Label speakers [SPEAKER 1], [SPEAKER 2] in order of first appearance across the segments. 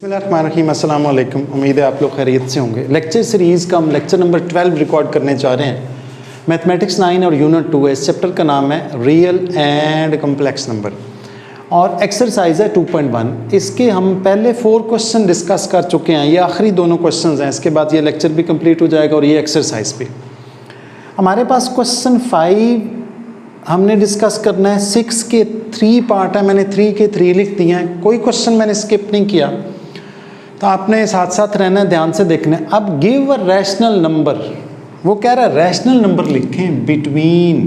[SPEAKER 1] बिस्मिल्लाहिर्रहमानिर्रहीम, अस्सलाम वालेकुम। उम्मीद है आप लोग खैरियत से होंगे। लेक्चर सीरीज़ का हम लेक्चर नंबर 12 रिकॉर्ड करने जा रहे हैं। मैथमेटिक्स 9 और यूनिट 2 है। इस चैप्टर का नाम है रियल एंड कम्प्लेक्स नंबर और एक्सरसाइज है 2.1। इसके हम पहले 4 क्वेश्चन डिस्कस कर चुके हैं। ये आखिरी दोनों क्वेश्चन हैं। इसके बाद ये लेक्चर भी कंप्लीट हो जाएगा और ये एक्सरसाइज भी। हमारे पास क्वेश्चन 5 हमने डिस्कस करना है। 6 के 3 पार्ट है, मैंने 3 के 3 लिख दिए हैं। कोई क्वेश्चन मैंने स्किप नहीं किया, तो आपने साथ साथ रहना है, ध्यान से देखना है। अब गिव अ रैशनल नंबर, वो कह रहा है रैशनल नंबर लिखें बिटवीन,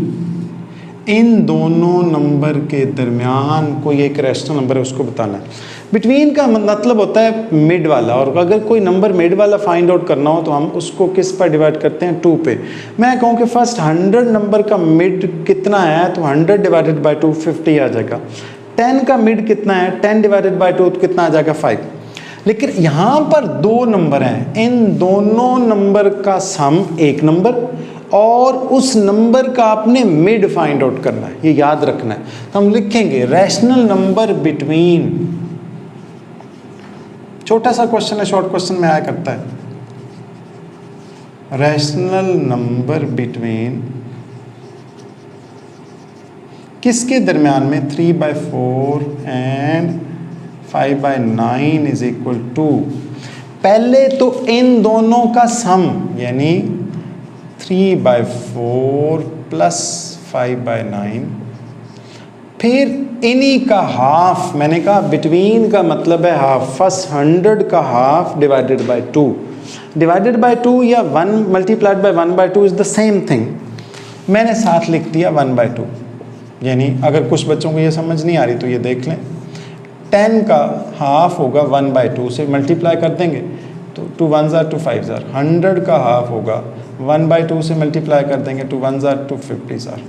[SPEAKER 1] इन दोनों नंबर के दरमियान कोई एक रैशनल नंबर है उसको बताना है। बिटवीन का मतलब होता है मिड वाला, और अगर कोई नंबर मिड वाला फाइंड आउट करना हो तो हम उसको किस पर डिवाइड करते हैं, 2 पे। मैं कहूँ कि फर्स्ट 100 नंबर का मिड कितना है, तो 100 डिवाइडेड बाई 2 50 आ जाएगा। 10 का मिड कितना है, 10 डिवाइडेड बाई 2 तो कितना आ जाएगा, 5। लेकिन यहाँ पर 2 नंबर हैं, इन दोनों नंबर का सम एक नंबर और उस नंबर का आपने मिड फाइंड आउट करना है, ये याद रखना है। तो हम लिखेंगे रैशनल नंबर बिटवीन, छोटा सा क्वेश्चन है, शॉर्ट क्वेश्चन में आया करता है, रैशनल नंबर बिटवीन किसके दरमियान में, 3/4 एंड 5/9 इज इक्वल टू, पहले तो इन दोनों का सम यानी 3/4 प्लस 5/9, फिर इन्हीं का हाफ। मैंने कहा बिटवीन का मतलब है हाफ, फर्स्ट 100 का half divided by 2, divided by 2 या 1 multiplied by 1/2 is the same thing. मैंने साथ लिख दिया 1/2, यानी अगर कुछ बच्चों को ये समझ नहीं आ रही तो ये देख लें। 10 का हाफ होगा 1/2 से मल्टीप्लाई कर देंगे तो 2 1s are 2 5s are। 100 का हाफ होगा 1/2 से मल्टीप्लाई कर देंगे 2 1s are 2 50s are।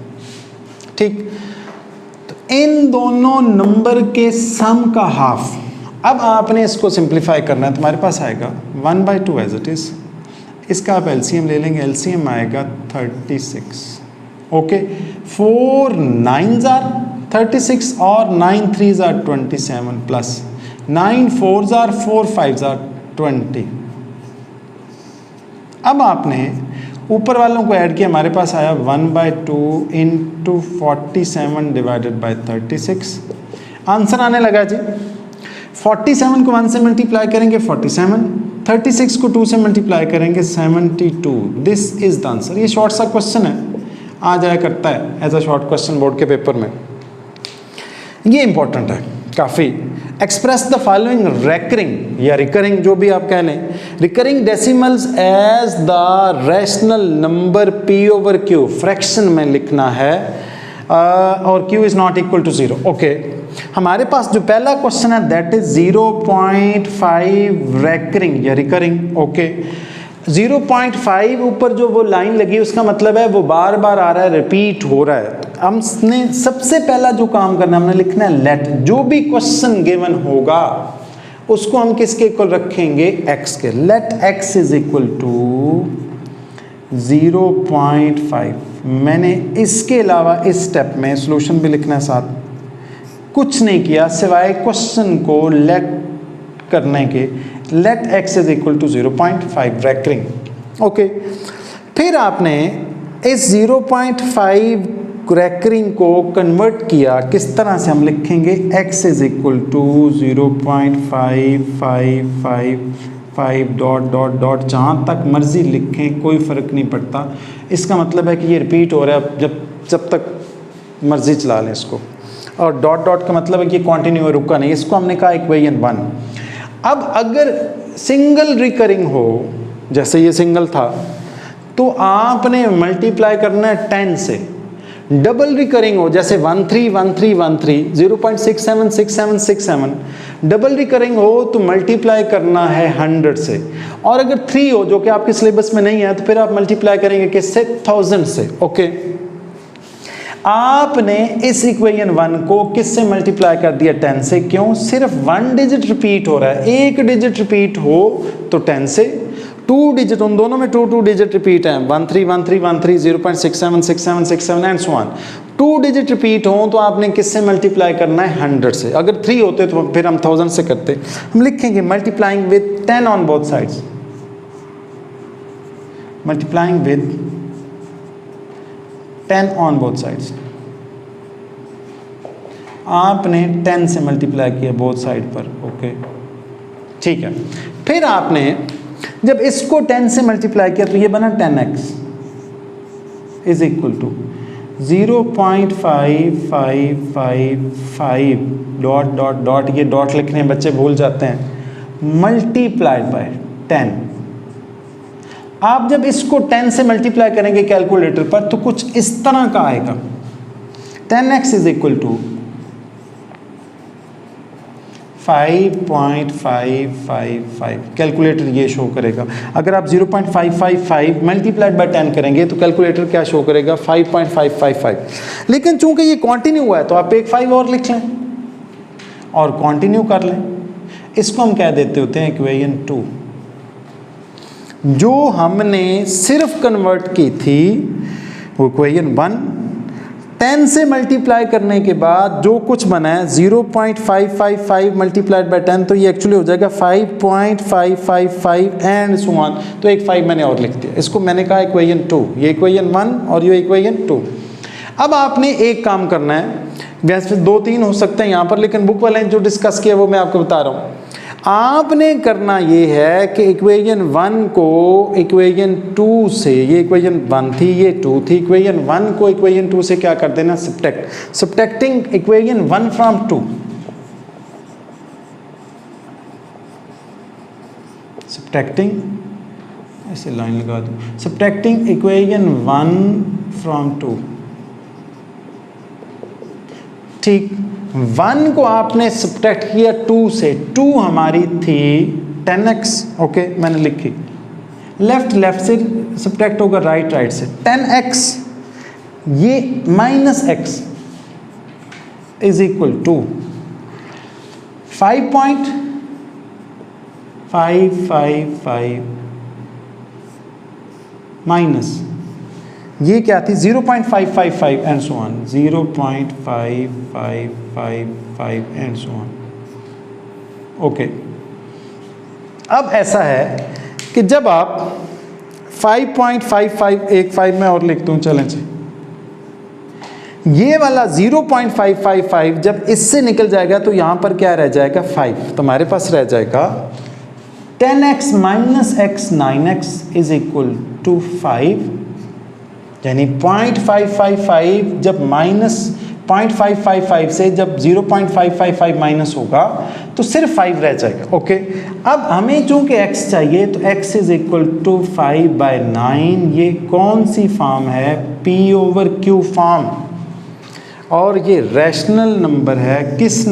[SPEAKER 1] ठीक, तो इन दोनों नंबर के सम का हाफ। अब आपने इसको सिंप्लीफाई करना है, तुम्हारे पास आएगा 1/2 एज इट इज। इसका आप एलसीएम ले लेंगे, एलसीएम आएगा 36। ओके, 4 9s are 36 और 9 3s are 27 plus 9 4s are 4 5s are 20। अब आपने ऊपर वालों को ऐड किया, हमारे पास आया 1/2 इंटू 47 डिवाइडेड बाई 36। आंसर आने लगा जी। 47 को 1 से मल्टीप्लाई करेंगे 47, 36 को 2 से मल्टीप्लाई करेंगे 72। This is the answer. ये शॉर्ट सा क्वेश्चन है, आ जाया करता है as a short question board के पेपर में। ये इंपॉर्टेंट है काफ़ी। एक्सप्रेस द फॉलोइंग रेकरिंग या रिकरिंग, जो भी आप कह लें, recurring decimals as the rational number p/q, fraction में लिखना है और q is not equal to 0। Okay, हमारे पास जो पहला क्वेश्चन है दैट इज 0.5 रेकरिंग या रिकरिंग। ओके, 0.5 ऊपर जो वो लाइन लगी उसका मतलब है वो बार बार आ रहा है, रिपीट हो रहा है। हमने सबसे पहला जो काम करना है, हमने लिखना है लेट, जो भी क्वेश्चन गिवन होगा उसको हम किसके इक्वल रखेंगे, x के। Let x is equal to 0.5। मैंने इसके अलावा इस स्टेप में सॉल्यूशन भी लिखना है साथ, कुछ नहीं किया सिवाय क्वेश्चन को लेट करने के। Let x is equal to 0.5 recurring. Okay, फिर आपने इस 0.5 रेकरिंग को कन्वर्ट किया, किस तरह से हम लिखेंगे, x is equal to 0.5555 dot dot dot, जहाँ तक मर्जी लिखें कोई फ़र्क नहीं पड़ता। इसका मतलब है कि ये रिपीट हो रहा है जब तक मर्जी चला लें इसको। और डॉट डॉट का मतलब है कि कंटिन्यू है, रुका नहीं। इसको हमने कहा इक्वेशन 1। अब अगर सिंगल रिकरिंग हो, जैसे ये सिंगल था, तो आपने मल्टीप्लाई करना है 10 से। डबल रिकरिंग हो, जैसे 1 3 1 3 1 3 0.67 67 67, डबल रिकरिंग हो तो मल्टीप्लाई करना है 100 से। और अगर 3 हो, जो कि आपके सिलेबस में नहीं है, तो फिर आप मल्टीप्लाई करेंगे किससे, 1000 से। ओके, आपने इस इक्वेशन 1 को किससे मल्टीप्लाई कर दिया, 10 से। क्यों, सिर्फ 1 डिजिट रिपीट हो रहा है, 1 डिजिट रिपीट हो तो 10 से, 2 डिजिट, उन दोनों में 2 डिजिट रिपीट है, 1 3 1 3 1 3 0.67 67 67 and so on. 2 digit repeat हो तो आपने किससे मल्टीप्लाई करना है? 100 से। अगर 3 होते तो फिर हम 1000 से करते। हम लिखेंगे multiplying with 10 on both sides, multiplying with 10 on both sides. आपने 10 से मल्टीप्लाई किया बोथ साइड पर, ओके ठीक है। फिर आपने जब इसको 10 से मल्टीप्लाई किया तो ये बना 10x is equal to 0.5555 dot dot dot, ये डॉट लिखने बच्चे भूल जाते हैं, मल्टीप्लाइड बाय 10। आप जब इसको 10 से मल्टीप्लाई करेंगे कैलकुलेटर पर तो कुछ इस तरह का आएगा, 10x is equal to 5.555। Calculator ये शो करेगा। अगर आप 0.555 मल्टीप्लाइड बाय 10 करेंगे तो कैलकुलेटर क्या शो करेगा? 5.555। लेकिन चूंकि ये कंटिन्यू हुआ है तो आप एक 5 और लिख लें और कंटिन्यू कर लें। इसको हम कह देते होते हैं इक्वेशन 2। जो हमने सिर्फ कन्वर्ट की थी वो इक्वेशन 1, 10 से मल्टीप्लाई करने के बाद जो कुछ बना है 0.555 मल्टीप्लाइड बाय 10, तो ये एक्चुअली हो जाएगा 5.555 एंड सो ऑन। तो एक 5 मैंने और लिख दिया, इसको मैंने कहा इक्वेशन 2, ये इक्वेशन 1 और ये इक्वेशन 2। अब आपने एक काम करना है, वैसे 2-3 हो सकते हैं यहाँ पर, लेकिन बुक वाले जो डिस्कस किया वो मैं आपको बता रहा हूँ। आपने करना ये है कि इक्वेशन 1 को इक्वेशन 2 से, ये इक्वेशन 1 थी ये 2 थी, इक्वेशन 1 को इक्वेशन 2 से क्या कर देना? Subtract. Subtracting equation 1 from 2, subtracting, ऐसे लाइन लगा दूं, सब्ट्रैक्टिंग इक्वेशन 1 फ्रॉम 2, ठीक। 1 को आपने सब्ट्रैक्ट किया 2 से, 2 हमारी थी 10x, ओके मैंने लिखी, लेफ्ट से सब्ट्रैक्ट होगा राइट से, 10x ये minus x is equal to 5.555 minus ये क्या थी? 0.555 and so on, 0.5555 and so on, okay. अब ऐसा है कि जब आप 5.55, एक 5 में और लिखता हूँ, चलें जी, ये वाला 0.555 जब इससे निकल जाएगा तो यहाँ पर क्या रह जाएगा? 5। तो हमारे पास रह जाएगा 10x minus x 9x is equal to 5, यानी 0.555 जब माइनस 0.555 से जब 0.555 माइनस होगा तो सिर्फ 5 रह जाएगा, ओके। अब हमें चूंकि x चाहिए तो x इज इक्वल टू 5/9, ये कौन सी फॉर्म है? p/q फॉर्म, और ये रैशनल नंबर है, किस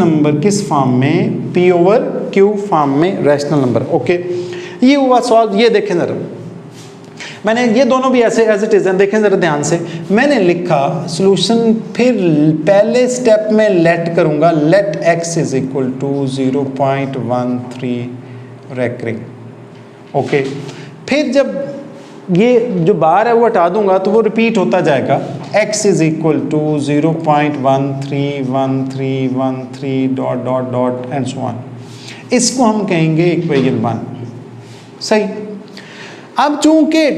[SPEAKER 1] फॉर्म में? p/q फॉर्म में रैशनल नंबर, ओके। ये हुआ सॉल्व। ये देखें जरा, मैंने ये दोनों भी ऐसे एज इट इज हैं, देखें जरा ध्यान से, मैंने लिखा सॉल्यूशन, फिर पहले स्टेप में लेट करूंगा, let x is equal to 0.13 recurring, okay. फिर जब ये जो बार है वो हटा दूंगा तो वो रिपीट होता जाएगा, x is equal to 0.131313 dot dot dot and so on. इसको हम कहेंगे इक्वेशन 1, सही। अब चूंकि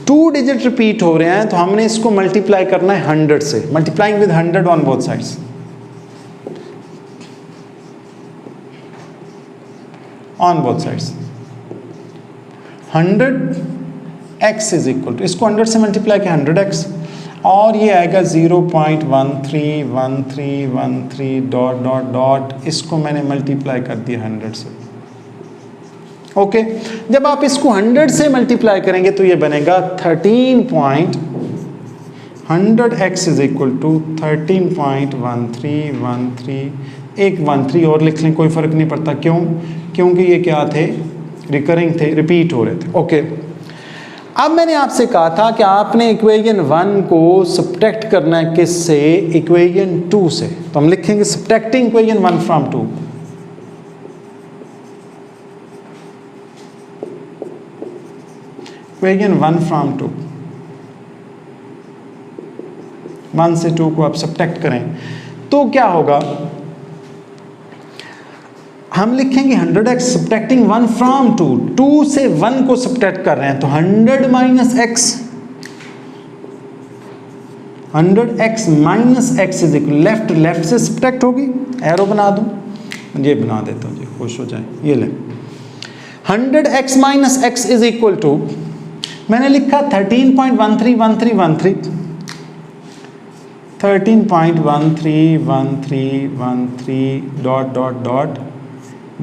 [SPEAKER 1] 2 डिजिट रिपीट हो रहे हैं तो हमने इसको मल्टीप्लाई करना है 100 से, multiplying with 100 on both sides, on both sides 100x is equal to, इसको 100 से मल्टीप्लाई किया 100x, और ये आएगा 0.131313 डॉट डॉट डॉट, इसको मैंने मल्टीप्लाई कर दिया 100 से, ओके। जब आप इसको 100 से मल्टीप्लाई करेंगे तो ये बनेगा 100x इज इक्वल टू 13.1313, एक 13 और लिख लें, कोई फर्क नहीं पड़ता, क्यों? क्योंकि ये क्या थे? रिकरिंग थे, रिपीट हो रहे थे, ओके। अब मैंने आपसे कहा था कि आपने इक्वेशन 1 को सब्ट्रैक्ट करना है किससे? इक्वेशन 2 से। तो हम लिखेंगे subtracting equation 1 from 2, equation 1 from 2 1 से 2 को आप सब्ट्रैक्ट करें तो क्या होगा, हम लिखेंगे 100x सब्ट्रैक्टिंग 1 फ्रॉम 2, 2 से 1 को सब्ट्रैक्ट कर रहे हैं तो 100 minus x, 100x minus x is equal, left से सब्ट्रैक्ट होगी, एरो बना दूं, ये बना देता हूँ जी, खुश हो जाए। ये ले 100x minus x is equal to, मैंने लिखा 13.131313, 13.131313 डॉट डॉट डॉट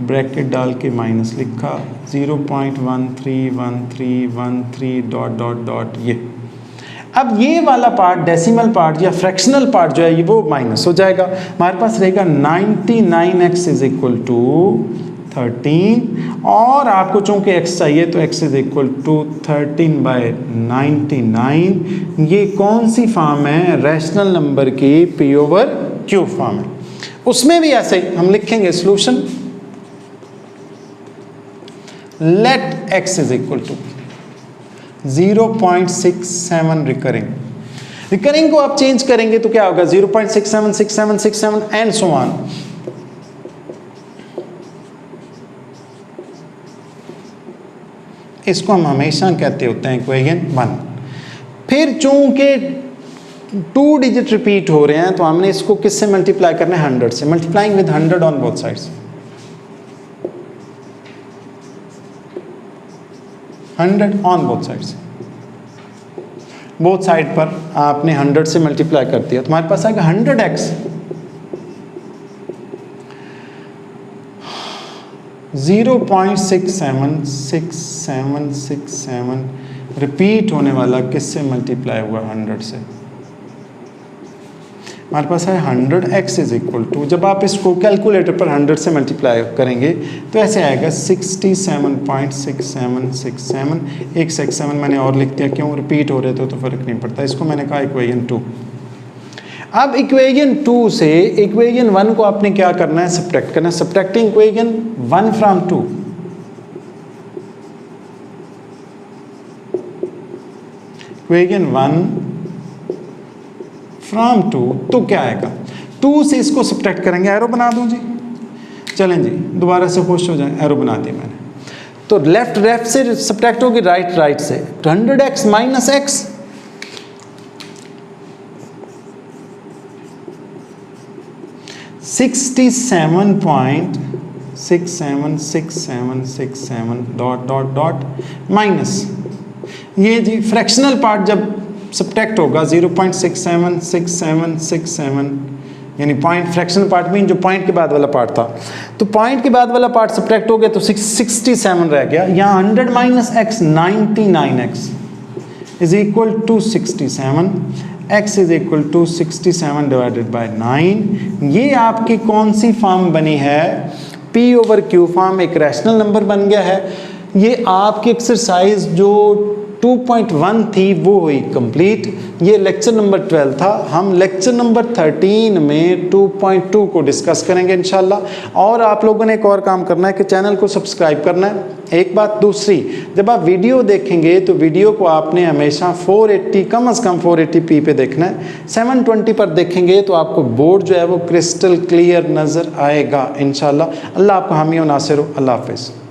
[SPEAKER 1] ब्रैकेट डाल के माइनस लिखा 0.131313 डॉट डॉट डॉट। ये अब ये वाला पार्ट डेसिमल पार्ट या फ्रैक्शनल पार्ट जो है ये वो माइनस हो जाएगा, हमारे पास रहेगा 99x इज इक्वल टू 13, और आपको चूंकि x चाहिए तो x इज इक्वल टू 13/99। ये कौन सी फॉर्म है, रैशनल नंबर की p/q फॉर्म है। उसमें भी ऐसे ही हम लिखेंगे solution, let x is equal to 0.67 recurring को आप चेंज करेंगे तो क्या होगा 0.67 67 67 एंड सो ऑन। इसको हम हमेशा कहते होते हैं इक्वेशन 1। फिर चूंकि 2 डिजिट रिपीट हो रहे हैं तो हमने इसको किससे मल्टीप्लाई करना है, 100 से, multiplying with 100 on both sides, 100 on both sides, both side पर आपने 100 से मल्टीप्लाई कर दिया तो हमारे पास आएगा 100x 0.676767 रिपीट होने वाला किससे मल्टीप्लाई हुआ, 100 से। हमारे पास है 100x इज इक्वल टू, जब आप इसको कैलकुलेटर पर 100 से मल्टीप्लाई करेंगे तो ऐसे आएगा 67.6767। एक 67 मैंने और लिख दिया, क्यों, रिपीट हो रहे थे तो फर्क नहीं पड़ता। इसको मैंने कहा इक्वेशन 2। अब इक्वेशन 2 से इक्वेशन 1 को आपने क्या करना है, सब्ट्रैक्ट करना है। Subtracting equation 1 from 2, equation 1 from 2 तो क्या आएगा, 2 से इसको सब्ट्रैक्ट करेंगे, एरो बना दूं जी, चलें जी दोबारा से खुश हो जाए, एरो बना दी मैंने। तो लेफ्ट से सब्ट्रैक्ट होगी, राइट से, 100x minus x 67.676767 dot dot dot minus, ये जी फ्रैक्शनल पार्ट जब सब्ट्रैक्ट होगा 0.676767 यानी पॉइंट, फ्रैक्शनल पार्ट मीन जो पॉइंट के बाद वाला पार्ट था, तो पॉइंट के बाद वाला पार्ट सब्ट्रैक्ट हो गया तो 67 रह गया। यहाँ 100 minus x 99x is equal to 67, x is equal to 67 divided by 9। ये आपकी कौन सी फॉर्म बनी है, p/q फॉर्म, एक रैशनल नंबर बन गया है। ये आपकी एक्सरसाइज जो 2.1 थी वो हुई कंप्लीट। ये लेक्चर नंबर 12 था। हम लेक्चर नंबर 13 में 2.2 को डिस्कस करेंगे इंशाल्लाह। और आप लोगों ने एक और काम करना है कि चैनल को सब्सक्राइब करना है, एक बात। दूसरी, जब आप वीडियो देखेंगे तो वीडियो को आपने हमेशा 480 कम से कम 480p पे देखना है। 720 पर देखेंगे तो आपको बोर्ड जो है वो क्रिस्टल क्लियर नज़र आएगा इंशाल्लाह। अल्लाह आपको हामी और नासिर हो। अल्लाह हाफिज़।